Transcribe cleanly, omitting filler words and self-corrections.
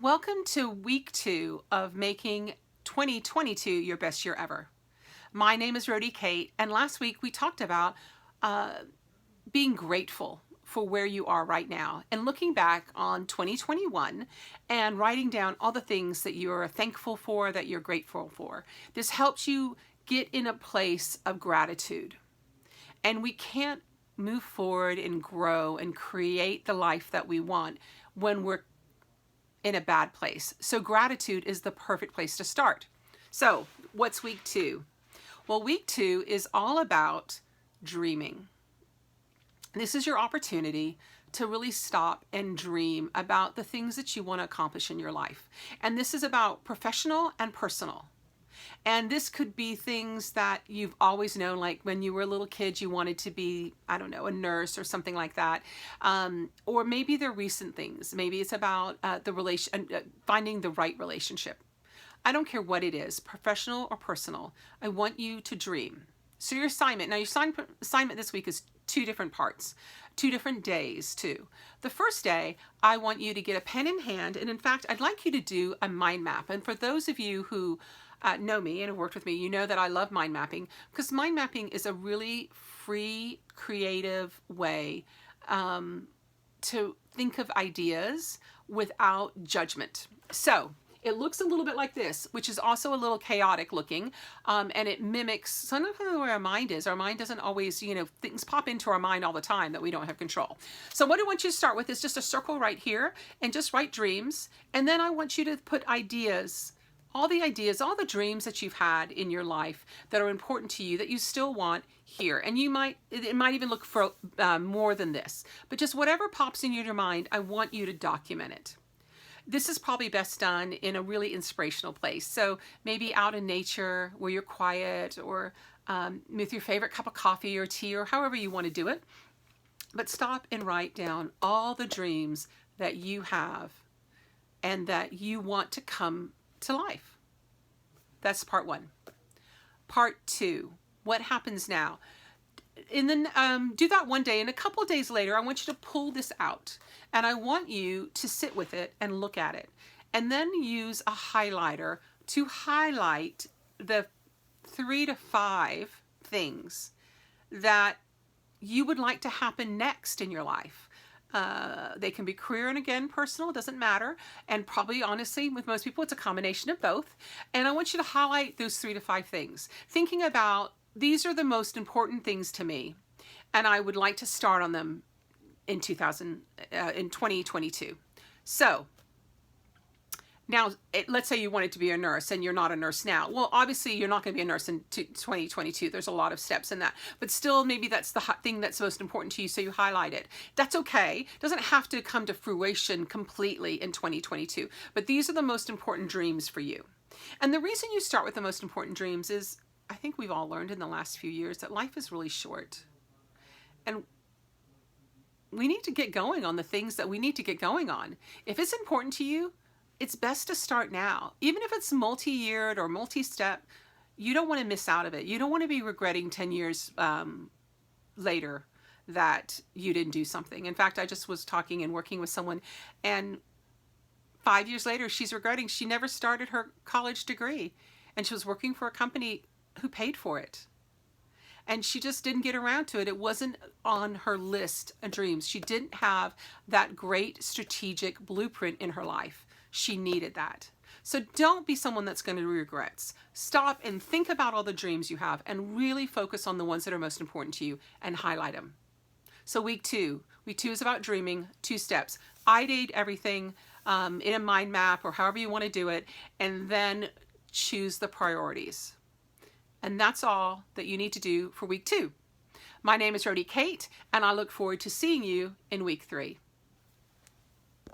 Welcome to week 2 of making 2022 your best year ever. My name is Rhody Kate, and last week we talked about being grateful for where you are right now and looking back on 2021 and writing down all the things that you're thankful for, that you're grateful for. This helps you get in a place of gratitude. And we can't move forward and grow and create the life that we want when we're in a bad place. So gratitude is the perfect place to start. So what's week 2? Well, week 2 is all about dreaming. This is your opportunity to really stop and dream about the things that you want to accomplish in your life. And this is about professional and personal. And this could be things that you've always known, like when you were a little kid, you wanted to be, I don't know, a nurse or something like that. Or maybe they're recent things. Maybe it's about finding the right relationship. I don't care what it is, professional or personal. I want you to dream. So your assignment, now your assignment this week is 2 different parts, 2 different days too. The first day, I want you to get a pen in hand. And in fact, I'd like you to do a mind map. And for those of you who know me and have worked with me, you know that I love mind mapping, because mind mapping is a really free, creative way to think of ideas without judgment. So it looks a little bit like this, which is also a little chaotic looking, and it mimics some of where our mind is. Our mind doesn't always, things pop into our mind all the time that we don't have control. So what I want you to start with is just a circle right here and just write dreams. And then I want you to put ideas, all the dreams that you've had in your life that are important to you that you still want here. And it might even look for more than this, but just whatever pops in your mind, I want you to document it. This is probably best done in a really inspirational place. So maybe out in nature where you're quiet, or with your favorite cup of coffee or tea, or however you want to do it. But stop and write down all the dreams that you have and that you want to come to life. That's part 1. Part 2, what happens now? Do that one day, and a couple of days later, I want you to pull this out, and I want you to sit with it and look at it, and then use a highlighter to highlight the 3 to 5 things that you would like to happen next in your life. They can be career and again personal, doesn't matter. And probably honestly with most people it's a combination of both. And I want you to highlight those 3 to 5 things, thinking about these are the most important things to me, and I would like to start on them in 2022. So now, let's say you wanted to be a nurse and you're not a nurse now. Well, obviously you're not going to be a nurse in 2022. There's a lot of steps in that. But still, maybe that's the thing that's most important to you, so you highlight it. That's okay. It doesn't have to come to fruition completely in 2022. But these are the most important dreams for you. And the reason you start with the most important dreams is, I think we've all learned in the last few years that life is really short. And we need to get going on the things that we need to get going on. If it's important to you, it's best to start now. Even if it's multi-yeared or multi-step, you don't want to miss out of it. You don't want to be regretting 10 years later that you didn't do something. In fact, I just was talking and working with someone, and 5 years later, she's regretting she never started her college degree, and she was working for a company who paid for it. And she just didn't get around to it. It wasn't on her list of dreams. She didn't have that great strategic blueprint in her life. She needed that. So don't be someone that's going to do regrets. Stop and think about all the dreams you have and really focus on the ones that are most important to you and highlight them. So week 2 is about dreaming, 2 steps. Ideate everything in a mind map or however you want to do it, and then choose the priorities. And that's all that you need to do for week 2. My name is Rhody Kate, and I look forward to seeing you in week 3.